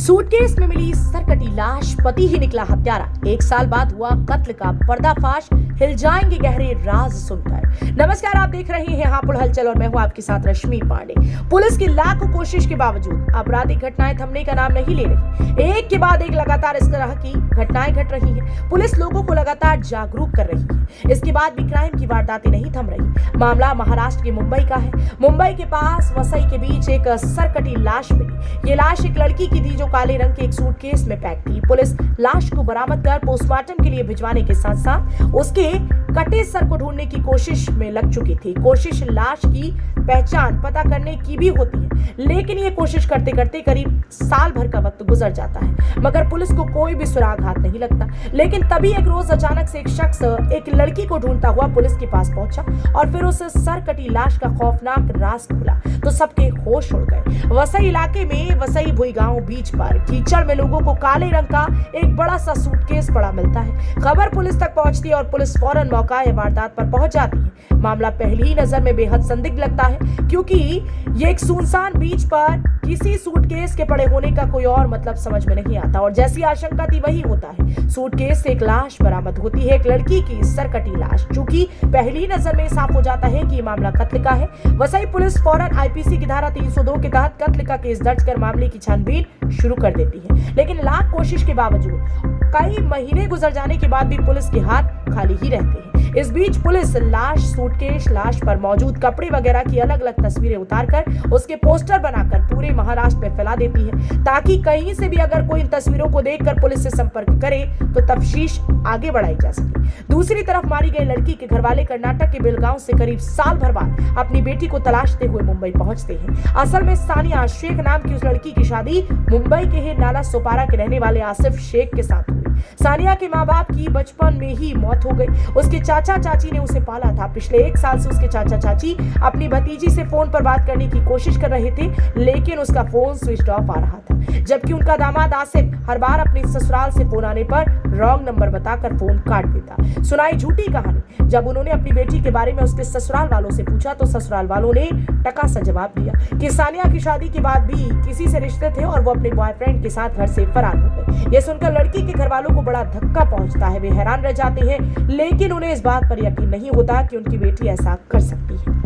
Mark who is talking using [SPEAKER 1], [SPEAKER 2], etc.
[SPEAKER 1] Suitcase में मिली सरकटी लाश, पति ही निकला हत्यारा। 1 साल बाद हुआ कत्ल का पर्दाफाश, हिल जाएंगे गहरे राज सुनकर। नमस्कार, आप देख रहे हैं हापुड़ हलचल और मैं हूं आपके साथ रश्मि पांडे। पुलिस की लाखों कोशिश के बावजूद आपराधिक घटनाएं थमने का नाम नहीं ले रही। एक के बाद एक लगातार इस तरह की घटनाएं घट रही हैं। पुलिस लोगों को लगातार जागरूक कर रही है। इसके बाद भी क्राइम की वारदातें नहीं थम रही। मामला महाराष्ट्र के मुंबई का है। मुंबई के पास वसई के बीच एक सरकटी लाश मिली। ये लाश एक लड़की की थी जो काले रंग के एक सूटकेस में पैक थी। पुलिस लाश को बरामद कर पोस्टमार्टम के लिए भिजवाने के साथ साथ उसके कटे सर को ढूंढने की कोशिश में लग चुकी थी। कोशिश लाश की पहचान पता करने की भी होती है, लेकिन ये कोशिश करते करते करीब साल भर का वक्त गुजर जाता है, मगर पुलिस को कोई भी सुराग हाथ नहीं लगता। लेकिन तभी एक रोज अचानक से एक शख्स एक लड़की को ढूंढता हुआ पुलिस के पास पहुंचा और फिर उस सरकटी लाश का खौफनाक राज खुला तो सबके होश उड़ गए। वसई इलाके में वसई भुईगांव बीच पर कीचड़ में लोगों को काले रंग का एक बड़ा सा सूटकेस पड़ा मिलता है। खबर पुलिस तक पहुंचती है और पुलिस फौरन मौका या वारदात पर पहुंच जाती है। मामला पहली ही नजर में बेहद संदिग्ध लगता है, क्योंकि ये एक सुनसान बीच पर किसी सूटकेस के पड़े होने का कोई और मतलब समझ में नहीं आता और जैसी आशंका थी वही होता है। सूटकेस से एक लाश बरामद होती है, एक लड़की की सरकटी लाश, चूंकि पहली नजर में साफ हो जाता है कि मामला कत्ल का है। वसई पुलिस फौरन आईपीसी की धारा 302 के तहत कत्ल का केस दर्ज कर मामले की छानबीन शुरू कर देती है। लेकिन लाख कोशिश के बावजूद कई महीने गुजर जाने के बाद भी पुलिस के हाथ खाली ही रहते हैं। इस बीच पुलिस लाश, सूटकेस, लाश पर मौजूद कपड़े वगैरह की अलग अलग तस्वीरें उतारकर उसके पोस्टर बनाकर पूरे महाराष्ट्र में फैला देती है, ताकि कहीं से भी अगर कोई इन तस्वीरों को देखकर पुलिस से संपर्क करे तो तफ्तीश आगे बढ़ाई जा सके। दूसरी तरफ मारी गई लड़की के घरवाले कर्नाटक के बेलगांव से करीब साल भर बाद अपनी बेटी को तलाशते हुए मुंबई पहुंचते हैं। असल में सानिया शेख नाम की उस लड़की की शादी मुंबई के ही नाला सोपारा के रहने वाले आसिफ शेख के साथ हुई। सानिया के माँ बाप की बचपन में ही मौत हो गई। उसके चाचा चाची ने उसे पाला था। पिछले 1 साल से उसके चाचा चाची अपनी भतीजी से फोन पर बात करने की कोशिश कर रहे थे, लेकिन उसका फोन स्विच ऑफ आ रहा था। जबकि उनका दामाद आसिफ हर बार अपने ससुराल से फोन आने पर रॉन्ग नंबर बताकर फोन काट देता। सुनाई झूठी कहानी। जब उन्होंने अपनी बेटी के बारे में उसके ससुराल वालों से पूछा तो ससुराल वालों ने टका सा जवाब दिया कि सानिया की शादी के बाद भी किसी से रिश्ते थे और वो अपने बॉयफ्रेंड के साथ घर से फरार हो गए। ये सुनकर लड़की के घर वालों को बड़ा धक्का पहुंचता है। वे हैरान रह जाते हैं, लेकिन उन्हें इस बात पर यकीन नहीं होता कि उनकी बेटी ऐसा कर सकती है।